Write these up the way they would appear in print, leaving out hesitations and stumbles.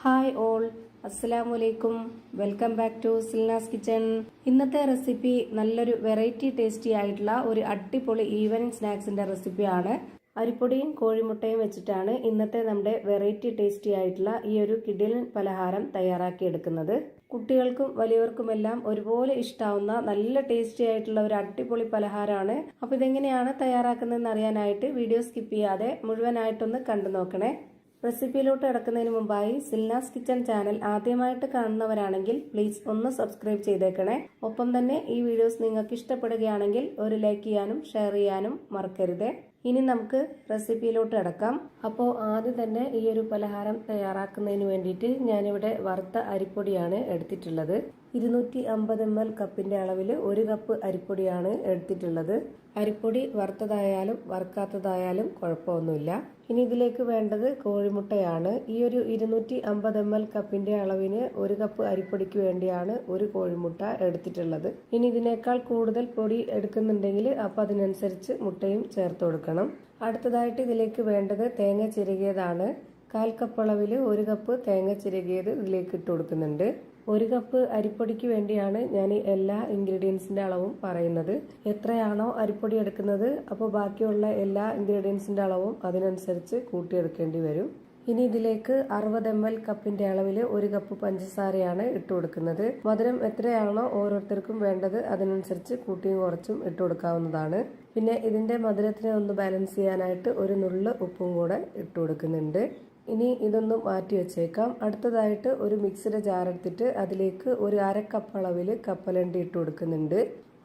Hi all, അസ്സലാമലൈക്കും. Welcome back to Silnas kitchen. ഇന്നത്തെ recipe നല്ലൊരു വെറൈറ്റി ടേസ്റ്റി ആയിട്ടുള്ള ഒരു അടിപൊളി ഈവനിങ് സ്നാക്സിന്റെ റെസിപ്പിയാണ്. അരിപ്പൊടിയും കോഴിമുട്ടയും വെച്ചിട്ടാണ് ഇന്നത്തെ നമ്മുടെ വെറൈറ്റി ടേസ്റ്റി ആയിട്ടുള്ള ഈ ഒരു കിടിലൻ പലഹാരം തയ്യാറാക്കിയെടുക്കുന്നത്. കുട്ടികൾക്കും വലിയവർക്കുമെല്ലാം ഒരുപോലെ ഇഷ്ടാവുന്ന നല്ല ടേസ്റ്റി ആയിട്ടുള്ള ഒരു അടിപൊളി പലഹാരമാണ്. അപ്പോൾ ഇതെങ്ങനെയാണ് തയ്യാറാക്കുന്നതെന്ന് അറിയാനായിട്ട് വീഡിയോ സ്കിപ്പ് ചെയ്യാതെ മുഴുവനായിട്ടൊന്ന് കണ്ടു നോക്കണേ. റെസിപ്പിയിലോട്ട് കിടക്കുന്നതിന് മുമ്പായി സിൽനാസ് കിച്ചൺ ചാനൽ ആദ്യമായിട്ട് കാണുന്നവരാണെങ്കിൽ പ്ലീസ് ഒന്ന് സബ്സ്ക്രൈബ് ചെയ്തേക്കണേ. ഒപ്പം തന്നെ ഈ വീഡിയോസ് നിങ്ങൾക്ക് ഇഷ്ടപ്പെടുകയാണെങ്കിൽ ഒരു ലൈക്ക് ചെയ്യാനും ഷെയർ ചെയ്യാനും മറക്കരുത്. ഇനി നമുക്ക് റെസിപ്പിയിലോട്ട് കിടക്കാം. അപ്പോൾ ആദ്യം തന്നെ ഈ ഒരു പലഹാരം തയ്യാറാക്കുന്നതിന് വേണ്ടിയിട്ട് ഞാനിവിടെ വറുത്ത അരിപ്പൊടിയാണ് എടുത്തിട്ടുള്ളത്. 250 ml കപ്പിന്റെ അളവിൽ 1 കപ്പ് അരിപ്പൊടിയാണ് എടുത്തിട്ടുള്ളത്. അരിപ്പൊടി വറുത്തതായാലും വറുക്കാത്തതായാലും കുഴപ്പമൊന്നുമില്ല. ഇനി ഇതിലേക്ക് വേണ്ടത് കോഴിമുട്ടയാണ്. ഈ ഒരു 250 ml കപ്പിന്റെ അളവിന് 1 കപ്പ് അരിപ്പൊടിക്ക് വേണ്ടിയാണ് ഒരു കോഴിമുട്ട എടുത്തിട്ടുള്ളത്. ഇനി ഇതിനേക്കാൾ കൂടുതൽ പൊടി എടുക്കുന്നുണ്ടെങ്കിൽ അപ്പം അതിനനുസരിച്ച് മുട്ടയും ചേർത്ത് കൊടുക്കണം. അടുത്തതായിട്ട് ഇതിലേക്ക് വേണ്ടത് തേങ്ങ ചിരകിയതാണ്. 1/4 കപ്പ് അളവിൽ 1 കപ്പ് തേങ്ങ ചിരകിയത് ഇതിലേക്ക് ഇട്ട് കൊടുക്കുന്നുണ്ട്. 1 കപ്പ് അരിപ്പൊടിക്ക് വേണ്ടിയാണ് ഞാൻ എല്ലാ ഇൻഗ്രീഡിയൻസിന്റെ അളവും പറയുന്നത്. എത്രയാണോ അരിപ്പൊടി എടുക്കുന്നത് അപ്പോൾ ബാക്കിയുള്ള എല്ലാ ഇൻഗ്രീഡിയൻസിന്റെ അളവും അതിനനുസരിച്ച് കൂട്ടിയെടുക്കേണ്ടി വരും. ഇനി ഇതിലേക്ക് 60 ml കപ്പിന്റെ അളവിൽ 1 കപ്പ് പഞ്ചസാരയാണ് ഇട്ട് കൊടുക്കുന്നത്. മധുരം എത്രയാണോ ഓരോരുത്തർക്കും വേണ്ടത് അതിനനുസരിച്ച് കൂട്ടിയും കുറച്ചും ഇട്ട് കൊടുക്കാവുന്നതാണ്. പിന്നെ ഇതിന്റെ മധുരത്തിനെ ഒന്ന് ബാലൻസ് ചെയ്യാനായിട്ട് ഒരു നുള്ള് ഉപ്പും കൂടെ ഇട്ട് കൊടുക്കുന്നുണ്ട്. ഇനി ഇതൊന്ന് മാറ്റി വെച്ചേക്കാം. അടുത്തതായിട്ട് ഒരു മിക്സിയുടെ ജാർ എടുത്തിട്ട് അതിലേക്ക് ഒരു 1/2 കപ്പ് അളവിൽ കപ്പലണ്ടി ഇട്ട് കൊടുക്കുന്നുണ്ട്.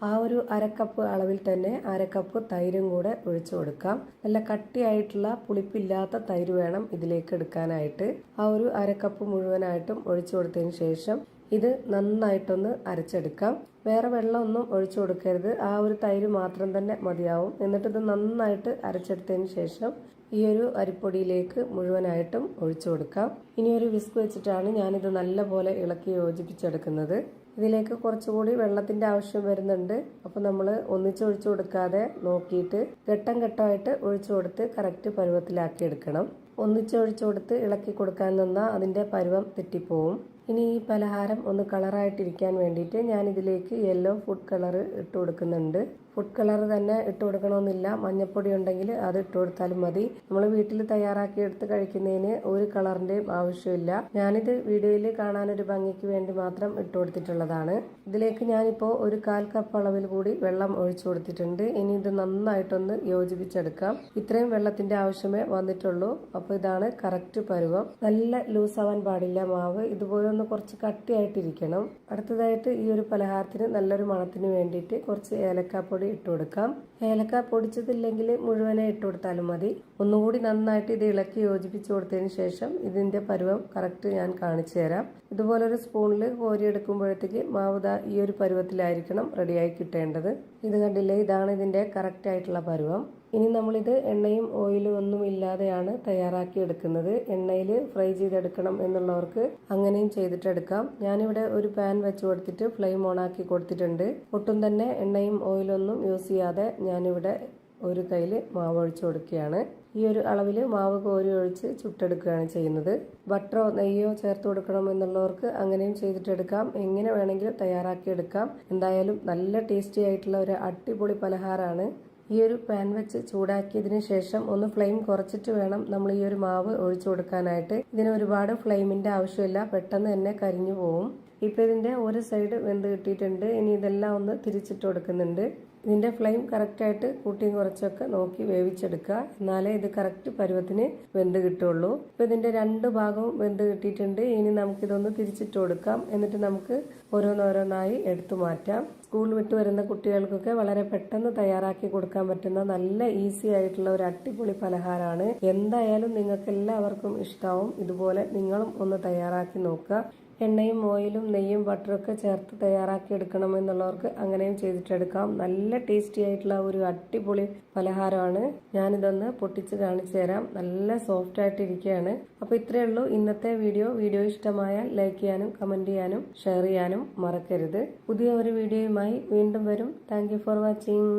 ആ ഒരു 1/2 കപ്പ് അളവിൽ തന്നെ 1/2 കപ്പ് തൈരും കൂടെ ഒഴിച്ചു കൊടുക്കാം. നല്ല കട്ടിയായിട്ടുള്ള പുളിപ്പില്ലാത്ത തൈര് വേണം ഇതിലേക്ക് എടുക്കാനായിട്ട്. ആ ഒരു 1/2 കപ്പ് മുഴുവനായിട്ടും ഒഴിച്ചു കൊടുത്തതിന് ശേഷം ഇത് നന്നായിട്ടൊന്ന് അരച്ചെടുക്കാം. വേറെ വെള്ളമൊന്നും ഒഴിച്ചു കൊടുക്കരുത്. ആ ഒരു തൈര് മാത്രം തന്നെ മതിയാവും. എന്നിട്ട് ഇത് നന്നായിട്ട് അരച്ചെടുത്തതിന് ശേഷം ഈ ഒരു അരിപ്പൊടിയിലേക്ക് മുഴുവനായിട്ടും ഒഴിച്ചു കൊടുക്കാം. ഇനി ഒരു വിസ്ക് വെച്ചിട്ടാണ് ഞാനിത് നല്ലപോലെ ഇളക്കി യോജിപ്പിച്ചെടുക്കുന്നത്. ഇതിലേക്ക് കുറച്ചുകൂടി വെള്ളത്തിന്റെ ആവശ്യം വരുന്നുണ്ട്. അപ്പോൾ നമ്മൾ ഒന്നിച്ച് ഒഴിച്ചു കൊടുക്കാതെ നോക്കിയിട്ട് ഘട്ടം ഘട്ടമായിട്ട് ഒഴിച്ചു കൊടുത്ത് കറക്റ്റ് പരുവത്തിലാക്കി എടുക്കണം. ഒന്നിച്ച് ഒഴിച്ചു കൊടുത്ത് ഇളക്കി കൊടുക്കാൻ നിന്നാൽ അതിന്റെ പരുവം തെറ്റിപ്പോവും. ഇനി ഈ പലഹാരം ഒന്ന് കളറായിട്ടിരിക്കാൻ വേണ്ടിയിട്ട് ഞാൻ ഇതിലേക്ക് യെല്ലോ ഫുഡ് കളർ ഇട്ട് കൊടുക്കുന്നുണ്ട്. ഫുഡ് കളർ തന്നെ ഇട്ട് കൊടുക്കണമെന്നില്ല. മഞ്ഞപ്പൊടി ഉണ്ടെങ്കിൽ അത് ഇട്ട് കൊടുത്താലും മതി. നമ്മൾ വീട്ടിൽ തയ്യാറാക്കി എടുത്ത് കഴിക്കുന്നതിന് ഒരു കളറിന്റെയും ആവശ്യമില്ല. ഞാനിത് വീഡിയോയിൽ കാണാനൊരു ഭംഗിക്ക് വേണ്ടി മാത്രം ഇട്ട് കൊടുത്തിട്ടുള്ളതാണ്. ഇതിലേക്ക് ഞാനിപ്പോൾ ഒരു 1/4 കപ്പ് അളവിൽ കൂടി വെള്ളം ഒഴിച്ചു കൊടുത്തിട്ടുണ്ട്. ഇനി ഇത് നന്നായിട്ടൊന്ന് യോജിപ്പിച്ചെടുക്കാം. ഇത്രയും വെള്ളത്തിന്റെ ആവശ്യമേ വന്നിട്ടുള്ളൂ. അപ്പോൾ ഇതാണ് കറക്റ്റ് പരുവം. നല്ല ലൂസ് ആവാൻ പാടില്ല മാവ്. ഇതുപോലെ ഒന്ന് കുറച്ച് കട്ടിയായിട്ടിരിക്കണം. അടുത്തതായിട്ട് ഈ ഒരു പലഹാരത്തിന് നല്ലൊരു മണത്തിന് വേണ്ടിയിട്ട് കുറച്ച് ഏലക്കാപ്പൊടി ഇട്ട് കൊടുക്കാം. ഏലക്ക പൊടിച്ചതില്ലെങ്കിൽ മുഴുവനെ ഇട്ട് കൊടുത്താലും മതി. ഒന്നുകൂടി നന്നായിട്ട് ഇത് ഇളക്കി യോജിപ്പിച്ചു കൊടുത്തതിന് ശേഷം ഇതിന്റെ പരുവം കറക്റ്റ് ഞാൻ കാണിച്ചു തരാം. ഇതുപോലൊരു സ്പൂണിൽ കോരിയെടുക്കുമ്പോഴത്തേക്ക് മാവ് ഈ ഒരു പരുവത്തിലായിരിക്കണം റെഡിയായി കിട്ടേണ്ടത്. ഇത് കണ്ടില്ലേ, ഇതാണ് ഇതിന്റെ കറക്റ്റ് ആയിട്ടുള്ള പരുവം. ഇനി നമ്മളിത് എണ്ണയും ഓയിലും ഒന്നും ഇല്ലാതെയാണ് തയ്യാറാക്കി എടുക്കുന്നത്. എണ്ണയിൽ ഫ്രൈ ചെയ്തെടുക്കണം എന്നുള്ളവർക്ക് അങ്ങനെയും ചെയ്തിട്ടെടുക്കാം. ഞാനിവിടെ ഒരു പാൻ വെച്ച് കൊടുത്തിട്ട് ഫ്ലെയിം ഓൺ ആക്കി കൊടുത്തിട്ടുണ്ട്. ഒട്ടും തന്നെ എണ്ണയും ഓയിലൊന്നും യൂസ് ചെയ്യാതെ ഞാനിവിടെ ഒരു കയ്യിൽ മാവ് ഒഴിച്ചു കൊടുക്കുകയാണ്. ഈ ഒരു അളവിൽ മാവ് കോരി ഒഴിച്ച് ചുട്ടെടുക്കുകയാണ് ചെയ്യുന്നത്. ബട്ടറോ നെയ്യോ ചേർത്ത് കൊടുക്കണം എന്നുള്ളവർക്ക് അങ്ങനെയും ചെയ്തിട്ടെടുക്കാം. എങ്ങനെ വേണമെങ്കിലും തയ്യാറാക്കിയെടുക്കാം. എന്തായാലും നല്ല ടേസ്റ്റി ആയിട്ടുള്ള ഒരു അടിപൊളി പലഹാരമാണ്. ഈ ഒരു പാൻ വെച്ച് ചൂടാക്കിയതിന് ശേഷം ഒന്ന് ഫ്ലെയിം കുറച്ചിട്ട് വേണം നമ്മൾ ഈ ഒരു മാവ് ഒഴിച്ചു കൊടുക്കാനായിട്ട്. ഇതിന് ഒരുപാട് ഫ്ലെയിമിന്റെ ആവശ്യമില്ല, പെട്ടെന്ന് തന്നെ കരിഞ്ഞു പോവും. ഇപ്പൊ ഇതിന്റെ ഒരു സൈഡ് വെന്ത് കിട്ടിയിട്ടുണ്ട്. ഇനി ഇതെല്ലാം ഒന്ന് തിരിച്ചിട്ട് കൊടുക്കുന്നുണ്ട്. ഇതിന്റെ ഫ്ലെയിം കറക്റ്റായിട്ട് കൂട്ടിയും കുറച്ചൊക്കെ നോക്കി വേവിച്ചെടുക്കുക. എന്നാലേ ഇത് കറക്റ്റ് പരുവത്തിന് വെന്ത് കിട്ടുള്ളൂ. ഇപ്പൊ ഇതിന്റെ 2 ഭാഗവും വെന്ത് കിട്ടിയിട്ടുണ്ട്. ഇനി നമുക്കിതൊന്ന് തിരിച്ചിട്ട് കൊടുക്കാം. എന്നിട്ട് നമുക്ക് ഓരോന്നോരോന്നായി എടുത്തു മാറ്റാം. സ്കൂൾ വിട്ട് വരുന്ന കുട്ടികൾക്കൊക്കെ വളരെ പെട്ടെന്ന് തയ്യാറാക്കി കൊടുക്കാൻ പറ്റുന്ന നല്ല ഈസി ആയിട്ടുള്ള ഒരു അടിപൊളി പലഹാരമാണ്. എന്തായാലും നിങ്ങൾക്ക് എല്ലാവർക്കും ഇഷ്ടാവും. ഇതുപോലെ നിങ്ങളും ഒന്ന് തയ്യാറാക്കി നോക്കുക. എണ്ണയും ഓയിലും നെയ്യും ബട്ടറൊക്കെ ചേർത്ത് തയ്യാറാക്കി എടുക്കണം എന്നുള്ളവർക്ക് അങ്ങനെയും ചെയ്തിട്ടെടുക്കാം. നല്ല ടേസ്റ്റി ആയിട്ടുള്ള ഒരു അടിപൊളി പലഹാരമാണ്. ഞാനിതൊന്ന് പൊട്ടിച്ച് കാണിച്ചു തരാം. നല്ല സോഫ്റ്റ് ആയിട്ടിരിക്കുകയാണ്. അപ്പോൾ ഇത്രയേ ഉള്ളൂ ഇന്നത്തെ വീഡിയോ. വീഡിയോ ഇഷ്ടമായാൽ ലൈക്ക് ചെയ്യാനും കമന്റ് ചെയ്യാനും ഷെയർ ചെയ്യാനും മറക്കരുത്. പുതിയ ഒരു വീഡിയോയുമായി വീണ്ടും വരും. Thank you for watching.